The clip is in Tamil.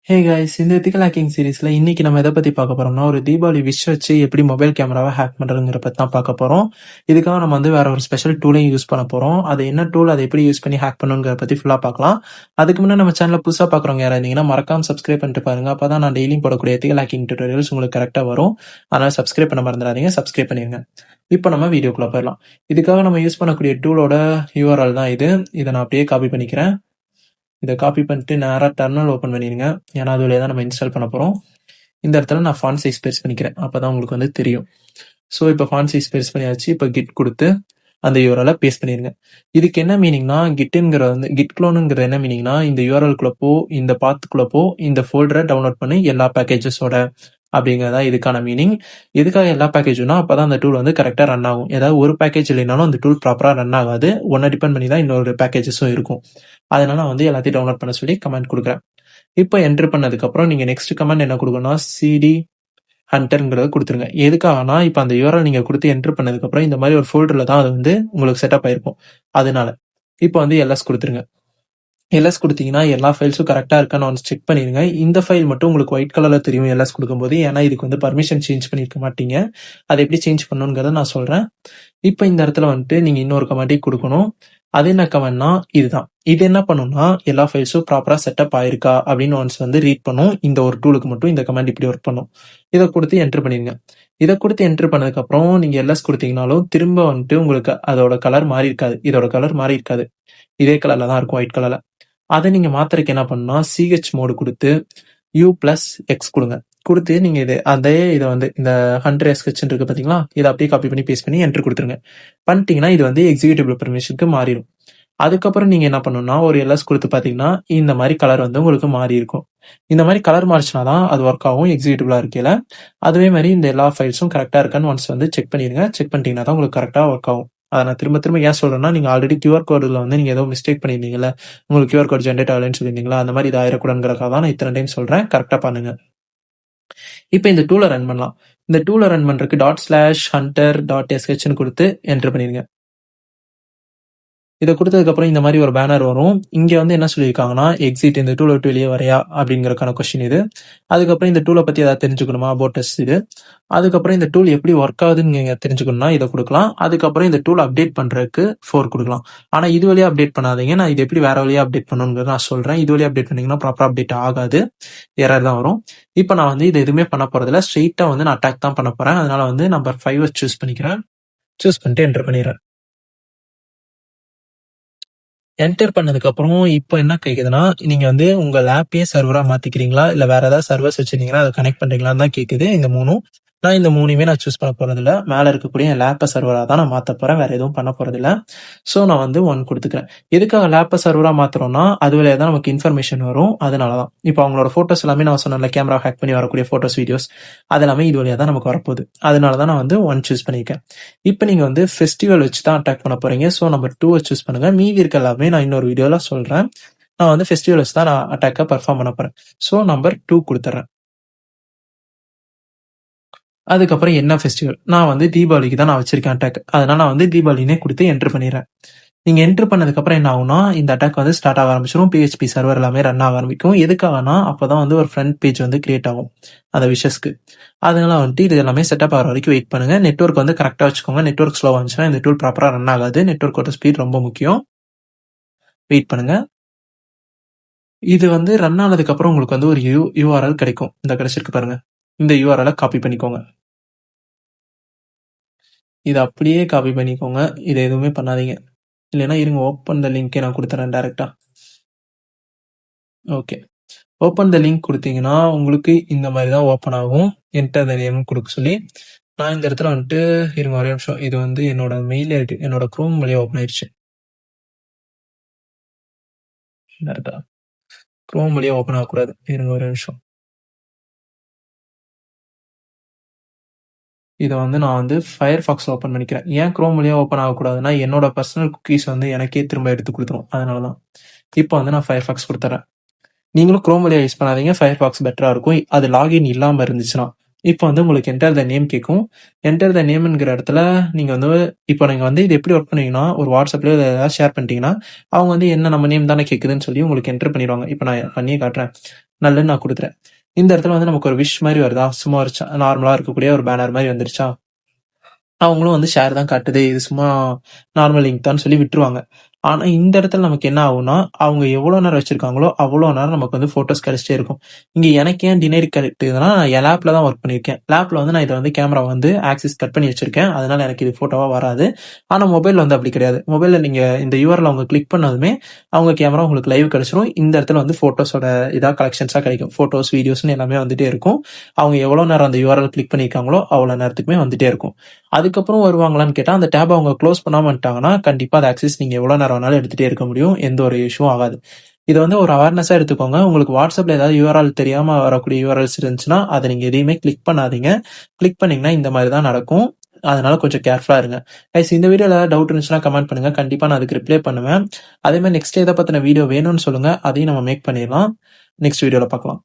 ஹே கைஸ், இந்த எத்திக்கல் ஹேக்கிங் சீரிஸ்ல இன்னைக்கு நம்ம எதை பத்தி பார்க்க போறோம்னா, ஒரு தீபாவளி விஷ் வச்சு எப்படி மொபைல் கேமராவை ஹேக் பண்றதுங்கிற பத்தி தான் பார்க்க போறோம். இதுக்காக நம்ம வந்து வேற ஒரு ஸ்பெஷல் டூலையும் யூஸ் பண்ண போறோம். அது என்ன டூல், அதை எப்படி யூஸ் பண்ணி ஹேக் பண்ணுங்கிற பத்தி ஃபுல்லா பார்க்கலாம். அதுக்கு முன்னாடி நம்ம சேனலை புதுசா பார்க்குறவங்க யாராவது இருந்தீங்கன்னா மறக்காம சப்ஸ்கிரைப் பண்ணிட்டு பாருங்க. அப்பதான் நான் டெய்லியும் போடக்கூடிய எத்திக்கல் ஹேக்கிங் டியூட்டோரியல்ஸ் உங்களுக்கு கரெக்டா வரும். அதனால சப்ஸ்கிரைப் பண்ண மறந்துடாதீங்க, சப்ஸ்கிரைப் பண்ணிருங்க. இப்போ நம்ம வீடியோக்குள்ள போயிடலாம். இதுக்காக நம்ம யூஸ் பண்ணக்கூடிய டூலோட யூஆர்எல் தான் இது. இதை நான் அப்படியே காப்பி பண்ணிக்கிறேன். இதை காப்பி பண்ணிட்டு நேராக டெர்மினல் ஓப்பன் பண்ணிடுங்க. ஏன்னா அது வழியாக தான் நம்ம இன்ஸ்டால் பண்ண போகிறோம். இந்த இடத்துல நான் ஃபாண்ட் சைஸ் பெருசு பண்ணிக்கிறேன், அப்போ தான் உங்களுக்கு வந்து தெரியும். ஸோ இப்போ ஃபாண்ட் சைஸ் பெருசு பண்ணியாச்சு. இப்போ கிட் கொடுத்து அந்த யூஆர்எலை பேஸ்ட் பண்ணிடுங்க. இதுக்கு என்ன மீனிங்னா, கிட்டுங்கிற வந்து கிட் க்ளோனுங்கிறது என்ன மீனிங்னா, இந்த யூஆர்எல்குள்ள போ, இந்த பாத்துக்குள்ள போ, இந்த ஃபோல்டரை டவுன்லோட் பண்ணி எல்லா பேக்கேஜஸோட அப்படிங்கிறதா இதுக்கான மீனிங். எதுக்காக எல்லா பேக்கேஜும்னா, அப்பதான் அந்த டூல் வந்து கரெக்டாக ரன் ஆகும். ஏதாவது ஒரு பேக்கேஜ் இல்லைனாலும் அந்த டூல் ப்ராப்பராக ரன் ஆகாது. ஒன்றை டிபெண்ட் பண்ணி தான் இன்னொரு பேக்கேஜஸும் இருக்கும். அதனால நான் வந்து எல்லாத்தையும் டவுன்லோட் பண்ண சொல்லி கமெண்ட் கொடுக்குறேன். இப்போ என்ட்ரு பண்ணதுக்கப்புறம் நீங்கள் நெக்ஸ்ட் கமெண்ட் என்ன கொடுக்கணும்னா, சிடி ஹண்டர்ங்கிறத கொடுத்துருங்க. எதுக்காகனா, இப்போ அந்த யூஆர்எல் நீங்கள் கொடுத்து என்ட்ரு பண்ணதுக்கப்புறம் இந்த மாதிரி ஒரு ஃபோல்டரில் தான் அது வந்து உங்களுக்கு செட்டப் ஆயிருக்கும். அதனால இப்போ வந்து எல்எஸ் கொடுத்துருங்க. எல்எஸ் கொடுத்தீங்கன்னா எல்லா ஃபைல்ஸும் கரெக்டாக இருக்கான்னு ஒன்று செக் பண்ணிடுங்க. இந்த ஃபைல் மட்டும் உங்களுக்கு ஒயிட் கலரில் தெரியும் எல்எஸ் கொடுக்கும்போது, ஏன்னா இதுக்கு வந்து பர்மிஷன் சேஞ்ச் பண்ணியிருக்க மாட்டீங்க. அதை எப்படி சேஞ்ச் பண்ணணுங்கிறத நான் சொல்கிறேன். இப்போ இந்த இடத்துல வந்துட்டு நீங்கள் இன்னொரு கமெண்ட்டையும் கொடுக்கணும். அது என்ன கமெண்ட்னா இதுதான். இது என்ன பண்ணும்னா, எல்லா ஃபைல்ஸும் ப்ராப்பராக செட்டப் ஆயிருக்கா அப்படின்னு ஒன்ஸ் வந்து ரீட் பண்ணும். இந்த ஒரு டூலுக்கு மட்டும் இந்த கமெண்ட் இப்படி ஒர்க் பண்ணும். இதை கொடுத்து என்ட்ரு பண்ணிடுங்க. இதை கொடுத்து என்ட்ரு பண்ணதுக்கப்புறம் நீங்கள் எல்எஸ் கொடுத்தீங்கனாலும் திரும்ப வந்துட்டு உங்களுக்கு அதோட கலர் மாறி இருக்காது. இதோட கலர் மாறி இருக்காது. இதே கலரில் தான் இருக்கும், ஒயிட் கலரில். அதை நீங்கள் மாத்திரக்கு என்ன பண்ணா, சிஹெச் மோடு கொடுத்து U+X கொடுங்க. கொடுத்து நீங்கள் இதை வந்து இந்த 100 SH இருக்கு பார்த்தீங்களா, இதை அப்படியே காப்பி பண்ணி பேஸ்ட் பண்ணி என்ட்ரு கொடுத்துருங்க. பண்ணிட்டீங்கன்னா இது வந்து எக்ஸிக்யூட்டிவ் பெர்மிஷனுக்கு மாறிடும். அதுக்கப்புறம் நீங்கள் என்ன பண்ணணும்னா, ஒரு எல்எஸ் கொடுத்து பார்த்தீங்கன்னா இந்த மாதிரி கலர் வந்து உங்களுக்கு மாறி இருக்கும். இந்த மாதிரி கலர் மாறிச்சுனா தான் அது ஒர்க் ஆகும் எக்ஸிக்யூட்டிவ்லாம் இருக்கையில. அதுவே மாதிரி இந்த எல்லா ஃபைல்ஸும் கரெக்டாக இருக்கான்னு ஒன்ஸ் வந்து செக் பண்ணிடுங்க. செக் பண்ணிட்டீங்கன்னா தான் உங்களுக்கு கரெக்டாக ஒர்க் ஆகும். அதை நான் திரும்ப திரும்ப ஏன் சொல்றேன்னா, நீங்கள் ஆல்ரெடி கியூஆர் கோடில் வந்து நீங்கள் ஏதோ மிஸ்டேக் பண்ணியிருந்தீங்கல்ல, உங்களுக்கு கியூஆர் கோட் ஜென்ரேட் ஆகலைன்னு சொல்லியிருந்தீங்களா, அந்த மாதிரி இது ஆயிரக்கூடாதுங்கிறக்காக தான் நான் இத்தனை டைம் சொல்கிறேன். கரெக்டாக பண்ணுங்க. இப்போ இந்த டூலை ரன் பண்ணலாம். இந்த டூலை ரன் பண்ணுறதுக்கு ./hunter.sh கொடுத்து என்டர் பண்ணிடுங்க. இதை கொடுத்ததுக்கப்புறம் இந்த மாதிரி ஒரு பேனர் வரும். இங்கே வந்து என்ன சொல்லியிருக்காங்கன்னா, எக்ஸிட், இந்த டூலை விட்டு வெளியே வரையா அப்படிங்கிறக்கான கொஸ்டின் இது. அதுக்கப்புறம் இந்த டூலை பற்றி ஏதாவது தெரிஞ்சுக்கணுமா, அபவுட் இது. அதுக்கப்புறம் இந்த டூல் எப்படி ஒர்க் ஆகுதுன்னு நீங்கள் தெரிஞ்சுக்கணும்னா இதை கொடுக்கலாம். அதுக்கப்புறம் இந்த டூல் அப்டேட் பண்ணுறதுக்கு 4 கொடுக்கலாம். ஆனால் இது வழியாக அப்டேட் பண்ணாதீங்க. நான் இது எப்படி வேற வழியாக அப்டேட் பண்ணணுங்கிறது நான் சொல்கிறேன். இது வழியாக அப்டேட் பண்ணிங்கன்னா ப்ராப்பராக அப்டேட் ஆகாது, எரர் தான் வரும். இப்போ நான் வந்து இது எதுவுமே பண்ண போகிறதில்ல, ஸ்ட்ரெயிட்டாக வந்து நான் அட்டாக் தான் பண்ண போகிறேன். அதனால வந்து நம்பர் 5 சூஸ் பண்ணிக்கிறேன். சூஸ் பண்ணிட்டு என்டர் பண்ணிடுறேன். என்டர் பண்ணதுக்கப்புறம் இப்போ என்ன கேட்குதுன்னா, நீங்கள் வந்து உங்கள் ஆப்பையே சர்வராக மாற்றிக்கிறீங்களா, இல்லை வேறு ஏதாவது சர்வர்ஸ் வச்சுருந்தீங்கன்னா அதை கனெக்ட் பண்ணுறீங்களான்னு தான் கேட்குது. இந்த 3ம் நான் இந்த 3யுமே நான் சூஸ் பண்ண போகிறதில்ல. மேலே இருக்கக்கூடிய என் லேப்பை சர்வராக தான் நான் மாற்ற போகிறேன், வேறு எதுவும் பண்ண போகிறதில்ல. ஸோ நான் வந்து 1 கொடுத்துக்கிறேன். எதுக்காக லேப்பை சர்வராக மாற்றுறோம்னா, அது வழியாக தான் நமக்கு இன்ஃபர்மேஷன் வரும். அதனால தான் இப்போ அவங்களோட ஃபோட்டோஸ் எல்லாமே நான் சொன்னேன்ல, கேமரா ஹேக் பண்ணி வரக்கூடிய ஃபோட்டோஸ், வீடியோஸ், அது எல்லாமே இது வழியாக தான் நமக்கு வரப்போகுது. அதனால தான் நான் வந்து 1 சூஸ் பண்ணியிருக்கேன். இப்போ நீங்கள் வந்து ஃபெஸ்டிவல் வச்சு தான் அட்டாக் பண்ண போகிறீங்க. ஸோ நம்பர் 2 சூஸ் பண்ணுங்கள். மீதி இருக்க எல்லாமே நான் இன்னொரு வீடியோவில் சொல்கிறேன். நான் வந்து ஃபெஸ்டிவல் வச்சு தான் நான் அட்டாக்கை பர்ஃபார்ம் பண்ண போகிறேன். ஸோ நம்பர் 2 கொடுத்துட்றேன். அதுக்கப்புறம் என்ன ஃபெஸ்டிவல், நான் வந்து தீபாவளிக்கு தான் நான் வச்சிருக்கேன் அட்டாக். அதனால நான் வந்து தீபாவளினே கொடுத்து என்ட்ரு பண்ணிடுறேன். நீங்கள் என்ட்ரு பண்ணதுக்கப்புறம் என்ன ஆகும்னா, இந்த அட்டாக் வந்து ஸ்டார்ட் ஆக ஆரம்பிச்சிடும். PHP சர்வர் எல்லாமே ரன் ஆக ஆரம்பிக்கும். எதுக்காகனா, அப்போ தான் வந்து ஒரு ஃப்ரண்ட் பேஜ் வந்து கிரியேட் ஆகும் அந்த விஷஸ்க்கு. அதனால வந்துட்டு இது எல்லாமே செட்டப் ஆகிற வரைக்கும் வெயிட் பண்ணுங்க. நெட்வொர்க் வந்து கரெக்டாக வச்சுக்கோங்க. நெட்வொர்க் ஸ்லோவாக இருந்துச்சுன்னா இந்த டூல் ப்ராப்பராக ரன் ஆகாது. நெட்வொர்க்கோட ஸ்பீட் ரொம்ப முக்கியம். வெயிட் பண்ணுங்க. இது வந்து ரன் ஆனதுக்கப்புறம் உங்களுக்கு வந்து ஒரு யூஆர்எல் கிடைக்கும். இந்த கிடைச்சிருக்கு பாருங்க. இந்த யூஆர்எலை காப்பி பண்ணிக்கோங்க. இதை அப்படியே காப்பி பண்ணிக்கோங்க. இதை எதுவுமே பண்ணாதீங்க. இல்லைன்னா இருங்க, ஓப்பன் த லிங்க்கே நான் கொடுத்துறேன் டேரெக்டாக. ஓகே, ஓப்பன் த லிங்க் கொடுத்தீங்கன்னா உங்களுக்கு இந்த மாதிரி தான் ஓப்பன் ஆகும். என்டர் த நேம் கொடுக்க சொல்லி நான் இந்த இடத்துல வந்துட்டு இருங்க ஒரே நிமிஷம். இது வந்து என்னோட மெயில் ஐடி, என்னோட குரோம் வழியாக ஓப்பன் ஆயிடுச்சு. டேரெக்டாக குரோம் வழியாக ஓப்பன் ஆகக்கூடாது. இருங்க ஒரு நிமிஷம். இதை வந்து நான் வந்து ஃபயர்ஃபாக்ஸில் ஓப்பன் பண்ணிக்கிறேன். ஏன் குரோம் வழியாக ஓப்பன் ஆகக்கூடாதுன்னா, என்னோட பர்சனல் குக்கீஸ் வந்து எனக்கே திரும்ப எடுத்து கொடுத்துரும். அதனால தான் இப்போ வந்து நான் ஃபயர்ஃபாக்ஸ் கொடுத்துறேன். நீங்களும் குரோம் வழியாக யூஸ் பண்ணாதீங்க, ஃபயர்ஃபாக்ஸ் பெட்டராக இருக்கும். அது லாகின் இல்லாமல் இருந்துச்சுன்னா. இப்போ வந்து உங்களுக்கு என்டர் த நேம் கேட்கும். என்டர் த நேம்ங்கிற இடத்துல நீங்கள் வந்து இப்போ நீங்கள் வந்து இது எப்படி ஒர்க் பண்ணுவீங்கன்னா, ஒரு வாட்ஸ்அப்லேயோ ஏதாவது ஷேர் பண்ணிட்டீங்கன்னா அவங்க வந்து என்ன நம்ம நேம் தானே கேட்குதுன்னு சொல்லி உங்களுக்கு என்டர் பண்ணிடுவாங்க. இப்போ நான் பண்ணியே காட்டுறேன். நல்லன்னு நான் குடுக்குறேன். இந்த இடத்துல வந்து நமக்கு ஒரு விஷ் மாரி வருதா? சும்மா ஒரு நார்மலா இருக்கக்கூடிய ஒரு பேனர் மாரி வந்துருச்சா? அவங்களும் வந்து ஷேர் தான் காட்டுது. இது சும்மா நார்மல் லிங்க் தான்னு சொல்லி விட்டுருவாங்க. ஆனா, இந்த இடத்துல நமக்கு என்ன ஆகும்னா, அவங்க எவ்வளோ நேரம் வச்சிருக்காங்களோ, அவ்வளோ நேரம் நமக்கு வந்து ஃபோட்டோஸ் கிடைச்சிட்டே இருக்கும். இங்க எனக்கு ஏன் டினைட் கிடைக்குதுன்னா, நான் என் லேப்ல தான் வொர்க் பண்ணியிருக்கேன். லேப்ல வந்து நான் இத வந்து கேமரா வந்து ஆக்சஸ் கட் பண்ணி வச்சிருக்கேன். அதனால எனக்கு இது ஃபோட்டோவா வராது. ஆனா, மொபைல்ல வந்து அப்படி கிடையாது. மொபைல்ல நீங்க இந்த யூஆர்எல் அவங்க கிளிக் பண்ணதுமே, அவங்க கேமரா உங்களுக்கு லைவ் கிடைச்சிரும். இந்த இடத்துல வந்து ஃபோட்டோஸோட கலெக்ஷன்ஸா கிடைக்கும். ஃபோட்டோஸ், வீடியோஸ்ன்னு எல்லாமே வந்துட்டே இருக்கும். அவங்க எவ்வளோ நேரம் அந்த யூஆர்எல் கிளிக் பண்ணியிருக்காங்களோ, அவ்வளோ நேரத்துக்குமே வந்துட்டே இருக்கும். அதுக்கப்புறம் வருவாங்களான்னு கேட்டா, அந்த டேப் அவங்க குளோஸ் பண்ணாம வந்துட்டாங்கன்னா, கண்டிப்பா அத ஆக்சஸ் நீங்க எவ்வளோ நேரம் வேணாலும் எடுத்துட்டே இருக்க முடியும். எந்த ஒரு இஷ்யூவும் ஆகாது. இத வந்து ஒரு அவேர்னஸா எடுத்துக்கோங்க. உங்களுக்கு WhatsAppல ஏதாவது யூஆர்எல் தெரியாம வரக்கூடிய யூஆர்எல்ஸ் இருந்துச்சுன்னா, அத நீங்க எதையுமே கிளிக் பண்ணாதீங்க. கிளிக் பண்ணீங்கன்னா இந்த மாரி தான் நடக்கும். அதனால கொஞ்சம் கேர்ஃபுல்லா இருங்க. கைஸ் இந்த வீடியோல ஏதாவது டவுட் இருந்துச்சுன்னா கமெண்ட் பண்ணுங்க. கண்டிப்பா நான் அதுக்கு ரிப்ளை பண்ணுவேன். அதே மாரி நெக்ஸ்ட் எத பத்தின வீடியோ வேணும்னு சொல்லுங்க. அதையும் நம்ம மேக் பண்ணிடலாம். நெக்ஸ்ட் வீடியோல பார்க்கலாம்.